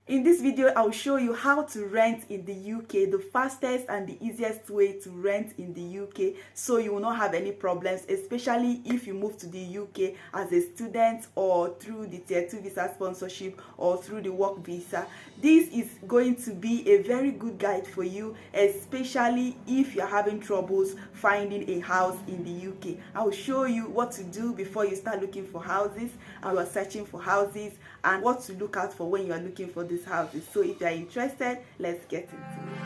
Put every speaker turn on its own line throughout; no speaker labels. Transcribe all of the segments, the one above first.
In this video, I'll show you how to rent in the UK, the fastest and the easiest way to rent in the UK, so you will not have any problems, especially if you move to the UK as a student or through the Tier 2 visa sponsorship or through the work visa. This is going to be a very good guide for you, especially if you're having troubles finding a house in the UK. I will show you what to do before you start looking for houses, and we're searching for houses, and what to look out for when you are looking for these houses. So if you are interested, let's get into it.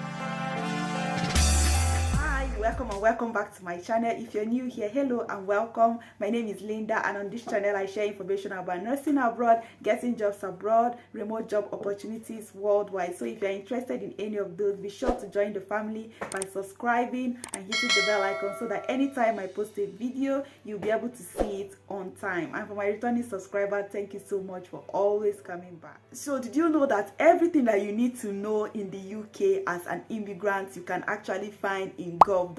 Welcome and welcome back to my channel. If you're new here, hello and welcome. My name is Linda, and on this channel I share information about nursing abroad, getting jobs abroad, remote job opportunities worldwide. So if you're interested in any of those, be sure to join the family by subscribing and hitting the bell icon so that anytime I post a video, you'll be able to see it on time. And for my returning subscriber, thank you so much for always coming back. So did you know that everything that you need to know in the UK as an immigrant, you can actually find in gov.uk?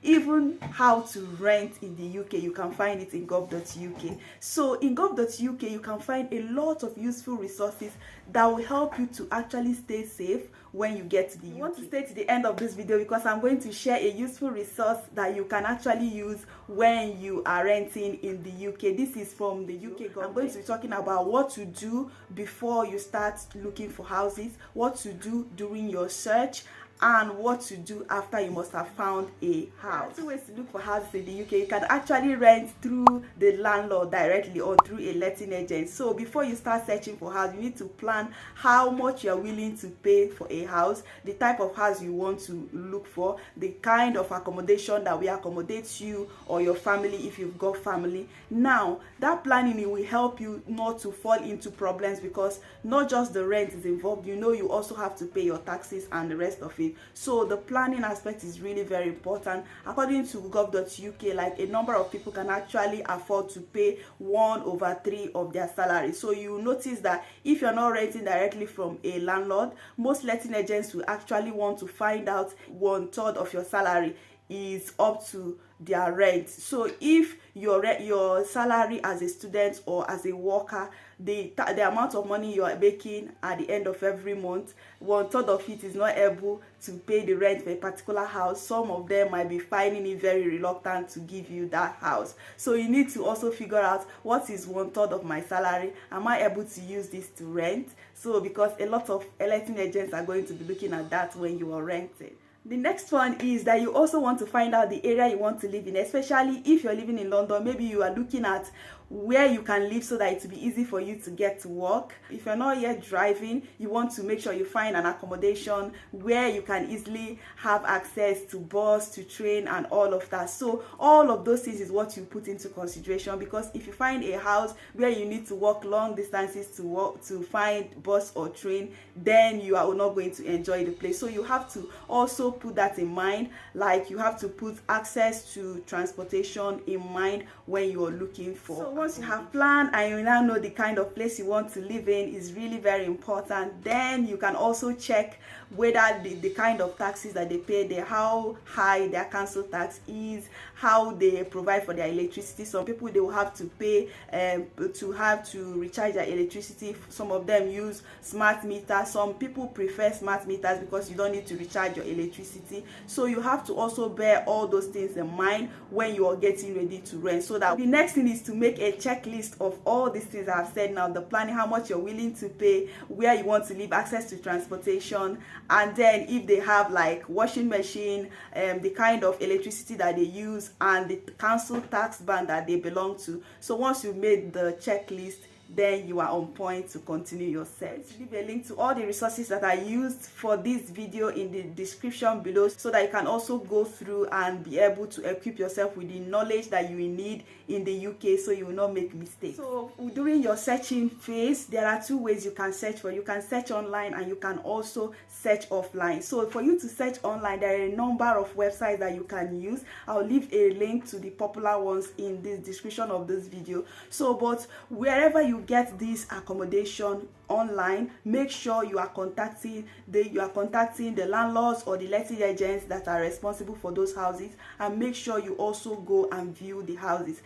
Even how to rent in the UK, you can find it in gov.uk. So in gov.uk, you can find a lot of useful resources that will help you to actually stay safe when you get to the UK. You want to stay to the end of this video because I'm going to share a useful resource that you can actually use when you are renting in the UK. This is from the UK government. I'm going to be talking about what to do before you start looking for houses, what to do during your search, and what to do after you must have found a house. There are two ways to look for houses in the UK. You can actually rent through the landlord directly or through a letting agent. So before you start searching for house, you need to plan how much you are willing to pay for a house, the type of house you want to look for, the kind of accommodation that will accommodate you or your family if you've got family. Now, that planning will help you not to fall into problems, because not just the rent is involved, you also have to pay your taxes and the rest of it. So the planning aspect is really very important. According to gov.uk, like, a number of people can actually afford to pay 1/3 of their salary. So you notice that if you're not renting directly from a landlord, most letting agents will actually want to find out 1/3 of your salary is up to their rent. So if your salary as a student or as a worker, the amount of money you are making at the end of every month, 1/3 of it is not able to pay the rent for a particular house, some of them might be finding it very reluctant to give you that house. So you need to also figure out, what is 1/3 of my salary? Am I able to use this to rent? So because a lot of letting agents are going to be looking at that when you are renting. The next one is that you also want to find out the area you want to live in, especially if you're living in London. Maybe you are looking at where you can live so that it will be easy for you to get to work. If you're not yet driving, you want to make sure you find an accommodation where you can easily have access to bus, to train, and all of that. So all of those things is what you put into consideration, because if you find a house where you need to walk long distances to find bus or train, then you are not going to enjoy the place. So you have to also put that in mind, like you have to put access to transportation in mind when you are looking for. So once you have planned and you now know the kind of place you want to live in is really very important, then you can also check whether the kind of taxes that they pay there, how high their council tax is, how they provide for their electricity. Some people, they will have to pay to recharge their electricity. Some of them use smart meters. Some people prefer smart meters because you don't need to recharge your electricity. So you have to also bear all those things in mind when you are getting ready to rent. So that the next thing is to make a checklist of all these things I've said now: the planning, how much you're willing to pay, where you want to live, access to transportation, and then if they have like washing machine, the kind of electricity that they use, and the council tax band that they belong to. So once you've made the checklist, then you are on point to continue your search. Leave a link to all the resources that I used for this video in the description below, so that you can also go through and be able to equip yourself with the knowledge that you will need in the UK, so you will not make mistakes. So during your searching phase, there are two ways you can search for. You can search online and you can also search offline. So for you to search online, there are a number of websites that you can use. I'll leave a link to the popular ones in the description of this video. So but wherever you get this accommodation online, make sure you are contacting the landlords or the letting agents that are responsible for those houses, and make sure you also go and view the houses.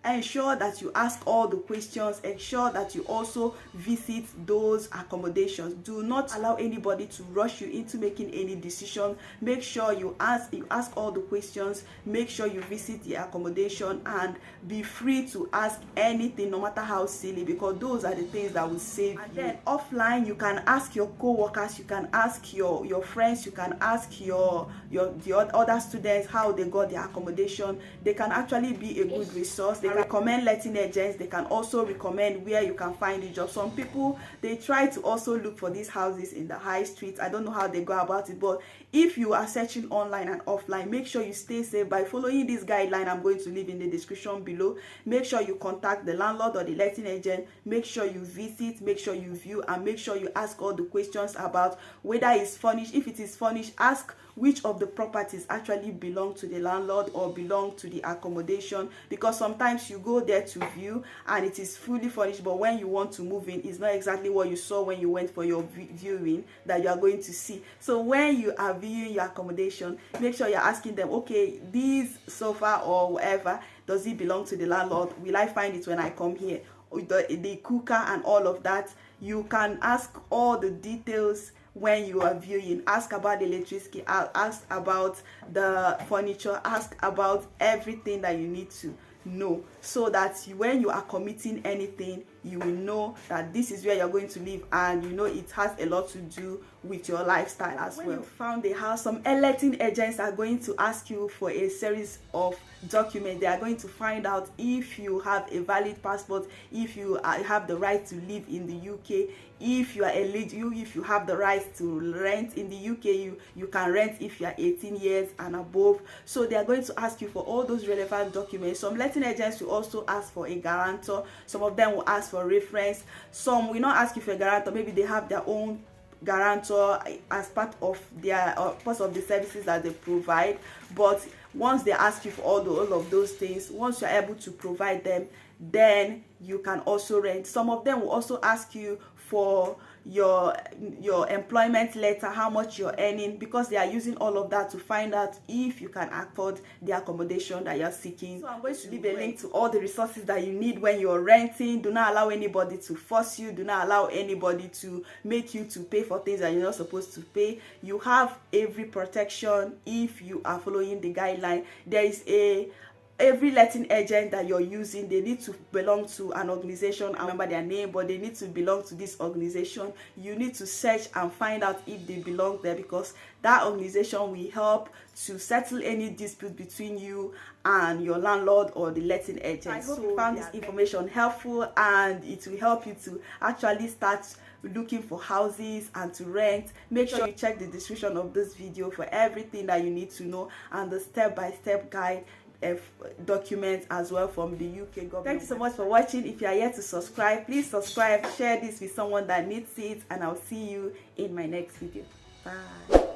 ensure that you ask all the questions. Ensure that you also visit those accommodations. Do not allow anybody to rush you into making any decision. Make sure you ask all the questions. Make sure you visit the accommodation, and be free to ask anything, no matter how silly, because those are the things that will save you. And then offline, you can ask your co-workers, you can ask your friends, you can ask the other students how they got their accommodation. They can actually be a good resource. They recommend letting agents. They can also recommend where you can find the job. Some people, they try to also look for these houses in the high street. I don't know how they go about it, but if you are searching online and offline, make sure you stay safe by following this guideline I'm going to leave in the description below. Make sure you contact the landlord or the letting agent. Make sure you visit, make sure you view, and make sure you ask all the questions about whether it's furnished. If it is furnished, ask which of the properties actually belong to the landlord or belong to the accommodation, because sometimes you go there to view and it is fully furnished, but when you want to move in, it's not exactly what you saw when you went for your viewing that you are going to see. So when you are viewing your accommodation, make sure you're asking them, okay, this sofa or whatever, does it belong to the landlord? Will I find it when I come here? The cooker and all of that. You can ask all the details when you are viewing. Ask about the electricity, ask about the furniture, ask about everything that you need to know, so that when you are committing anything, you will know that this is where you're going to live, and you know it has a lot to do with your lifestyle as well. When you found a house, some letting agents are going to ask you for a series of documents. They are going to find out if you have a valid passport, if you have the right to live in the UK, if you are eligible, if you have the right to rent in the UK. You can rent if you are 18 years and above. So they are going to ask you for all those relevant documents. Some letting agents will also ask for a guarantor. Some of them will ask for reference. Some will not ask you for a guarantor. Maybe they have their own guarantor as part of their part of the services that they provide. But once they ask you for all of those things, once you're able to provide them, then you can also rent. Some of them will also ask you for your employment letter, how much you're earning, because they are using all of that to find out if you can afford the accommodation that you're seeking. So I'm going to leave a link to all the resources that you need when you're renting. Do not allow anybody to force you. Do not allow anybody to make you to pay for things that you're not supposed to pay. You have every protection if you are following the guideline. There is every letting agent that you're using, they need to belong to an organization. I remember their name, but they need to belong to this organization. You need to search and find out if they belong there, because that organization will help to settle any dispute between you and your landlord or the letting agent. I hope you found this information helpful, and it will help you to actually start looking for houses and to rent. Make sure you check the description of this video for everything that you need to know, and the step-by-step guide documents as well from the UK government. Thank you so much for watching. If you are yet to subscribe, please subscribe, share this with someone that needs it, and I'll see you in my next video. Bye.